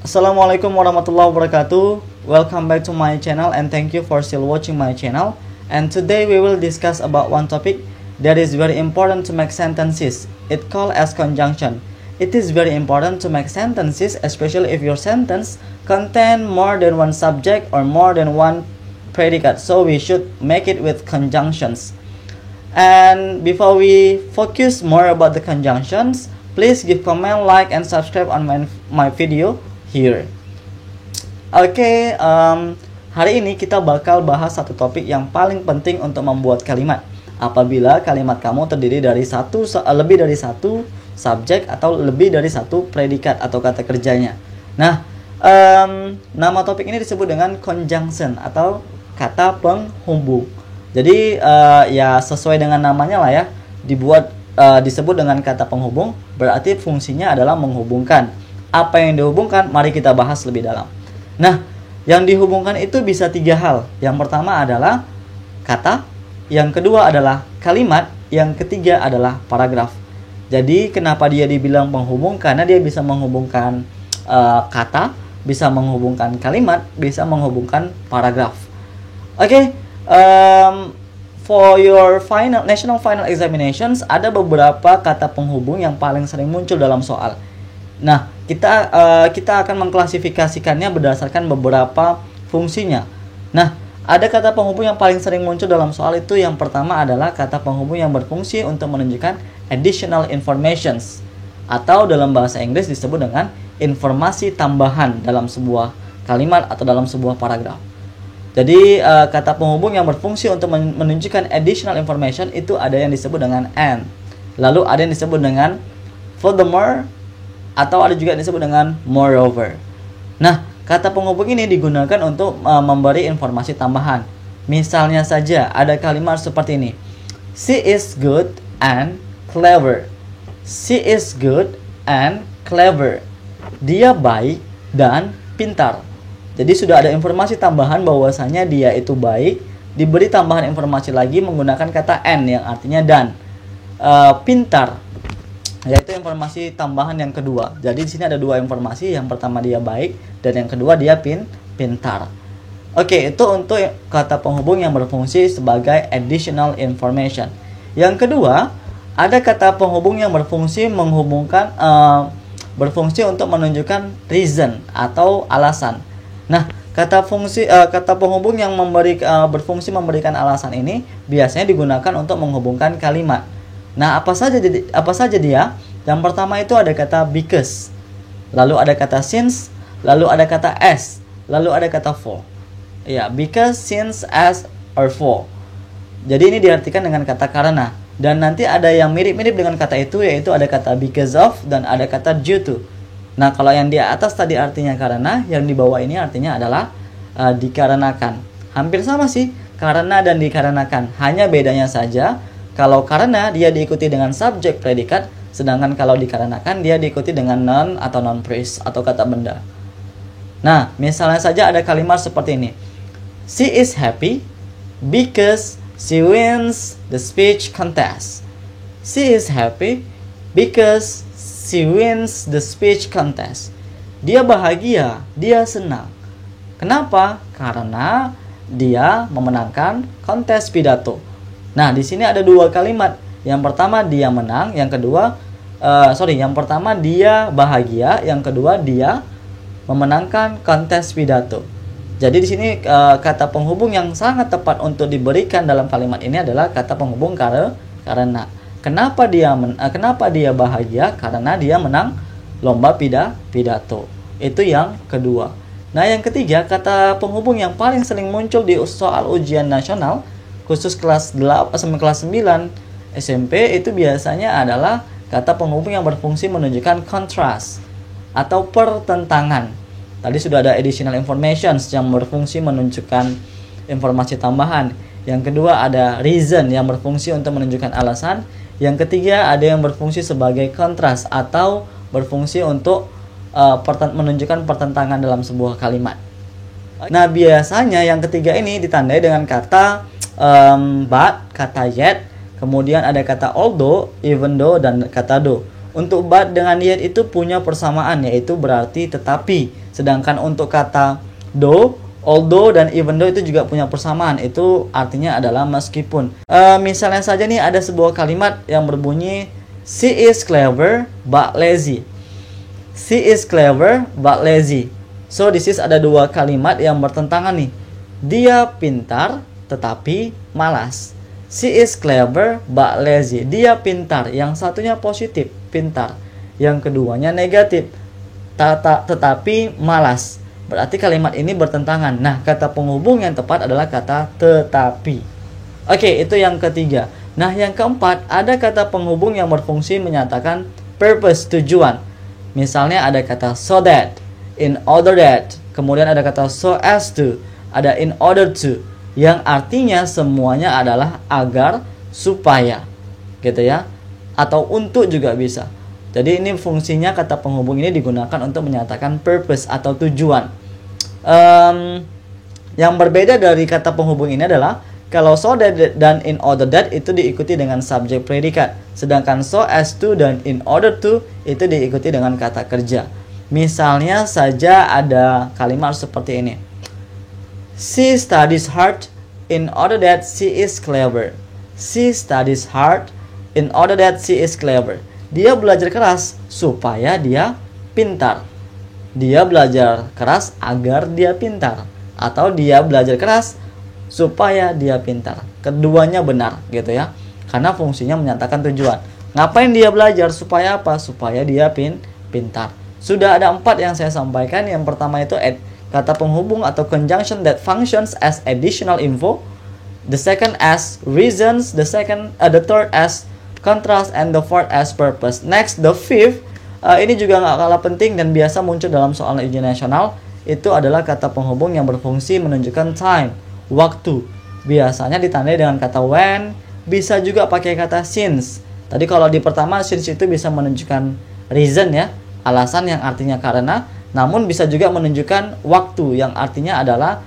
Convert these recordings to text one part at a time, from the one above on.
Assalamualaikum warahmatullahi wabarakatuh. Welcome back to my channel and thank you for still watching my channel. And today we will discuss about one topic that is very important to make sentences. It called as conjunction. It is very important to make sentences, especially if your sentence contain more than one subject or more than one predicate. So we should make it with conjunctions. And before we focus more about the conjunctions, please give comment, like, and subscribe on my video here. Oke, hari ini kita bakal bahas satu topik yang paling penting untuk membuat kalimat. Apabila kalimat kamu terdiri dari lebih dari satu subjek atau lebih dari satu predikat atau kata kerjanya. Nah, nama topik ini disebut dengan conjunction atau kata penghubung. Jadi ya sesuai dengan namanya lah ya, disebut dengan kata penghubung, berarti fungsinya adalah menghubungkan. Apa yang dihubungkan? Mari kita bahas lebih dalam. Nah, yang dihubungkan itu bisa tiga hal. Yang pertama adalah kata, yang kedua adalah kalimat, yang ketiga adalah paragraf. Jadi kenapa dia dibilang penghubung? Karena dia bisa menghubungkan kata, bisa menghubungkan kalimat, bisa menghubungkan paragraf. Oke, for your national final examinations, ada beberapa kata penghubung yang paling sering muncul dalam soal. Nah, kita akan mengklasifikasikannya berdasarkan beberapa fungsinya. Nah, ada kata penghubung yang paling sering muncul dalam soal itu. Yang pertama adalah kata penghubung yang berfungsi untuk menunjukkan additional informations, atau dalam bahasa Inggris disebut dengan informasi tambahan dalam sebuah kalimat atau dalam sebuah paragraf. Jadi kata penghubung yang berfungsi untuk menunjukkan additional information itu ada yang disebut dengan and, lalu ada yang disebut dengan furthermore, atau ada juga yang disebut dengan moreover. Nah, kata penghubung ini digunakan untuk memberi informasi tambahan. Misalnya saja ada kalimat seperti ini: She is good and clever. She is good and clever. Dia baik dan pintar. Jadi sudah ada informasi tambahan bahwasanya dia itu baik, diberi tambahan informasi lagi menggunakan kata and yang artinya dan. Pintar, yaitu informasi tambahan yang kedua. Jadi di sini ada dua informasi, yang pertama dia baik dan yang kedua dia pintar. Oke, itu untuk kata penghubung yang berfungsi sebagai additional information. Yang kedua, ada kata penghubung yang berfungsi berfungsi untuk menunjukkan reason atau alasan. Nah, kata penghubung yang berfungsi memberikan alasan ini biasanya digunakan untuk menghubungkan kalimat. Nah, apa saja dia? Yang pertama itu ada kata because, lalu ada kata since, lalu ada kata as, lalu ada kata for. Ya, because, since, as, or for. Jadi ini diartikan dengan kata karena. Dan nanti ada yang mirip-mirip dengan kata itu, yaitu ada kata because of dan ada kata due to. Nah, kalau yang di atas tadi artinya karena, yang di bawah ini artinya adalah dikarenakan. Hampir sama sih, karena dan dikarenakan. Hanya bedanya saja, kalau karena dia diikuti dengan subjek predikat, sedangkan kalau dikarenakan dia diikuti dengan noun atau noun phrase atau kata benda. Nah, misalnya saja ada kalimat seperti ini: She is happy because she wins the speech contest. She is happy because she wins the speech contest. Dia bahagia, dia senang. Kenapa? Karena dia memenangkan kontes pidato. Nah, di sini ada dua kalimat. Yang pertama dia menang, yang pertama dia bahagia, yang kedua dia memenangkan kontes pidato. Jadi di sini kata penghubung yang sangat tepat untuk diberikan dalam kalimat ini adalah kata penghubung karena. Kenapa dia bahagia? Karena dia menang lomba pidato. Itu yang kedua. Nah, yang ketiga, kata penghubung yang paling sering muncul di soal ujian nasional, khusus kelas 8 sampai kelas 9 SMP, itu biasanya adalah kata penghubung yang berfungsi menunjukkan kontras atau pertentangan. Tadi sudah ada additional informations yang berfungsi menunjukkan informasi tambahan. Yang kedua ada reason yang berfungsi untuk menunjukkan alasan. Yang ketiga ada yang berfungsi sebagai kontras atau berfungsi untuk menunjukkan pertentangan dalam sebuah kalimat. Nah, biasanya yang ketiga ini ditandai dengan kata but, kata yet, kemudian ada kata although, even though, dan kata do. Untuk but dengan yet itu punya persamaan, yaitu berarti tetapi. Sedangkan untuk kata though, although dan even though itu juga punya persamaan, itu artinya adalah meskipun. Misalnya saja nih ada sebuah kalimat yang berbunyi she is clever but lazy. She is clever but lazy. So this is ada dua kalimat yang bertentangan nih. Dia pintar tetapi malas. She is clever but lazy. Dia pintar. Yang satunya positif, pintar. Yang keduanya negatif, tetapi malas. Berarti kalimat ini bertentangan. Nah, kata penghubung yang tepat adalah kata tetapi. Oke, itu yang ketiga. Nah, yang keempat, ada kata penghubung yang berfungsi menyatakan purpose, tujuan. Misalnya ada kata so that, in order that. Kemudian ada kata so as to, ada in order to, yang artinya semuanya adalah agar, supaya, gitu ya, atau untuk juga bisa. Jadi ini fungsinya kata penghubung ini digunakan untuk menyatakan purpose atau tujuan. Yang berbeda dari kata penghubung ini adalah kalau so that dan in order that itu diikuti dengan subjek predikat, sedangkan so as to dan in order to itu diikuti dengan kata kerja. Misalnya saja ada kalimat seperti ini. She studies hard in order that she is clever. She studies hard in order that she is clever. Dia belajar keras supaya dia pintar. Dia belajar keras agar dia pintar. Atau dia belajar keras supaya dia pintar. Keduanya benar gitu ya. Karena fungsinya menyatakan tujuan. Ngapain dia belajar? Supaya apa? Supaya dia pintar. Sudah ada 4 yang saya sampaikan. Yang pertama itu kata penghubung atau conjunction that functions as additional info. The second as reasons, the third as contrast, and the fourth as purpose. Next, the fifth, ini juga nggak kalah penting dan biasa muncul dalam soal ujian nasional. Itu adalah kata penghubung yang berfungsi menunjukkan time, waktu. Biasanya ditandai dengan kata when, bisa juga pakai kata since. Tadi kalau di pertama since itu bisa menunjukkan reason ya, alasan yang artinya karena. Namun bisa juga menunjukkan waktu yang artinya adalah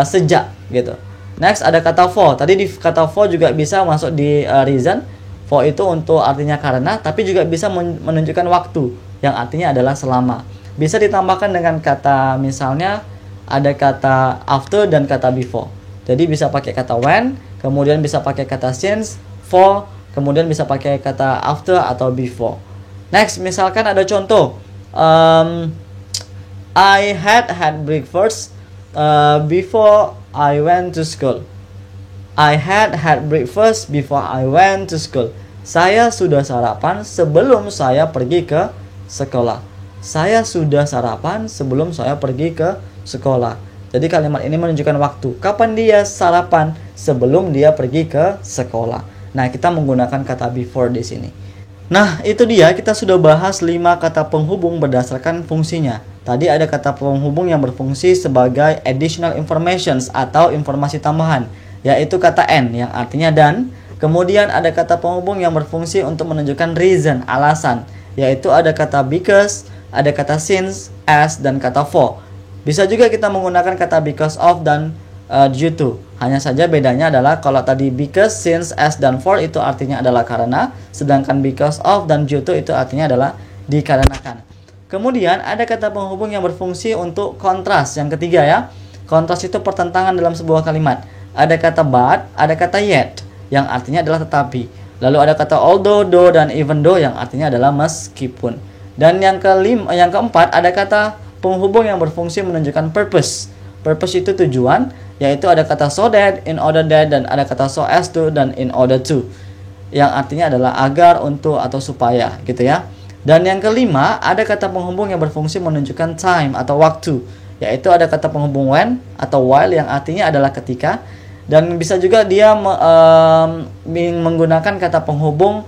sejak gitu. Next ada kata for. Tadi di kata for juga bisa masuk di reason. For itu untuk artinya karena, tapi juga bisa menunjukkan waktu yang artinya adalah selama. Bisa ditambahkan dengan kata misalnya ada kata after dan kata before. Jadi bisa pakai kata when, kemudian bisa pakai kata since, for, kemudian bisa pakai kata after atau before. Next, misalkan ada contoh. I had breakfast before I went to school. I had breakfast before I went to school. Saya sudah sarapan sebelum saya pergi ke sekolah. Saya sudah sarapan sebelum saya pergi ke sekolah. Jadi kalimat ini menunjukkan waktu. Kapan dia sarapan? Sebelum dia pergi ke sekolah. Nah, kita menggunakan kata before di sini. Nah, itu dia, kita sudah bahas 5 kata penghubung berdasarkan fungsinya. Tadi ada kata penghubung yang berfungsi sebagai additional informations atau informasi tambahan, yaitu kata and yang artinya dan. Kemudian ada kata penghubung yang berfungsi untuk menunjukkan reason, alasan, yaitu ada kata because, ada kata since, as, dan kata for. Bisa juga kita menggunakan kata because of dan due to. Hanya saja bedanya adalah kalau tadi because, since, as, dan for itu artinya adalah karena, sedangkan because of dan due to itu artinya adalah dikarenakan. Kemudian ada kata penghubung yang berfungsi untuk kontras, yang ketiga ya. Kontras itu pertentangan dalam sebuah kalimat. Ada kata but, ada kata yet, yang artinya adalah tetapi. Lalu ada kata although, though, dan even though, yang artinya adalah meskipun. Dan yang keempat ada kata penghubung yang berfungsi menunjukkan purpose. Purpose itu tujuan, yaitu ada kata so that, in order that, dan ada kata so as to, dan in order to, yang artinya adalah agar, untuk, atau supaya gitu ya. Dan yang kelima ada kata penghubung yang berfungsi menunjukkan time atau waktu, yaitu ada kata penghubung when atau while yang artinya adalah ketika. Dan bisa juga dia menggunakan kata penghubung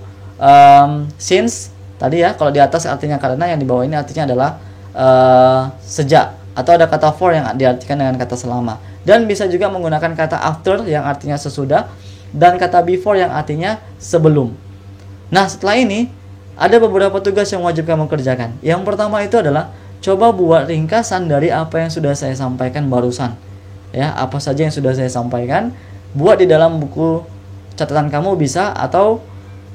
since tadi ya, kalau di atas artinya karena, yang di bawah ini artinya adalah sejak. Atau ada kata for yang diartikan dengan kata selama. Dan bisa juga menggunakan kata after yang artinya sesudah, dan kata before yang artinya sebelum. Nah, setelah ini ada beberapa tugas yang wajib kamu kerjakan. Yang pertama itu adalah coba buat ringkasan dari apa yang sudah saya sampaikan barusan. Ya, apa saja yang sudah saya sampaikan, buat di dalam buku catatan kamu bisa, atau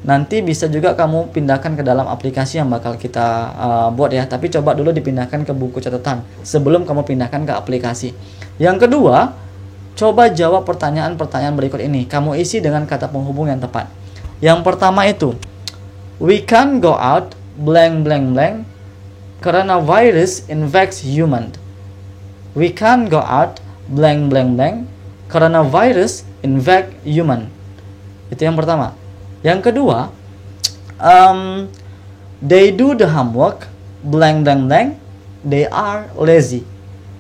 Nanti bisa juga kamu pindahkan ke dalam aplikasi yang bakal kita buat ya. Tapi coba dulu dipindahkan ke buku catatan sebelum kamu pindahkan ke aplikasi. Yang kedua, coba jawab pertanyaan-pertanyaan berikut ini. Kamu isi dengan kata penghubung yang tepat. Yang pertama itu, we can't go out blank blank blank karena virus infects human. We can't go out blank blank blank karena virus infect human. Itu yang pertama. Yang kedua, they do the homework blank blank blank, they are lazy.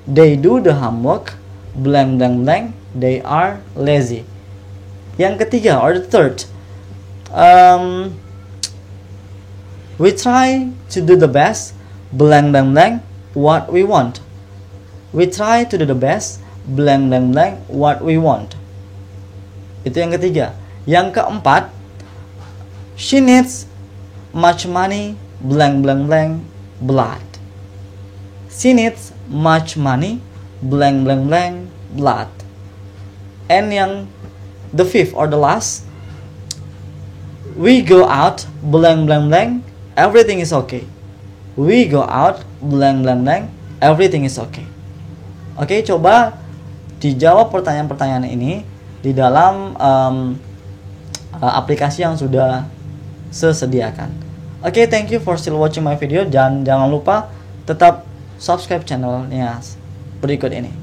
They do the homework blank blank blank, they are lazy. Yang ketiga, or the third, we try to do the best blank blank blank what we want. We try to do the best blank blank blank what we want. Itu yang ketiga. Yang keempat, she needs much money blank blank blank blood. She needs much money blank blank blank blood. And yang the fifth or the last, we go out blank blank blank, everything is okay. We go out blank blank blank, everything is okay. Oke, coba dijawab pertanyaan-pertanyaan ini di dalam aplikasi yang sudah sesediakan. Oke, thank you for still watching my video. Dan jangan lupa tetap subscribe channelnya berikut ini.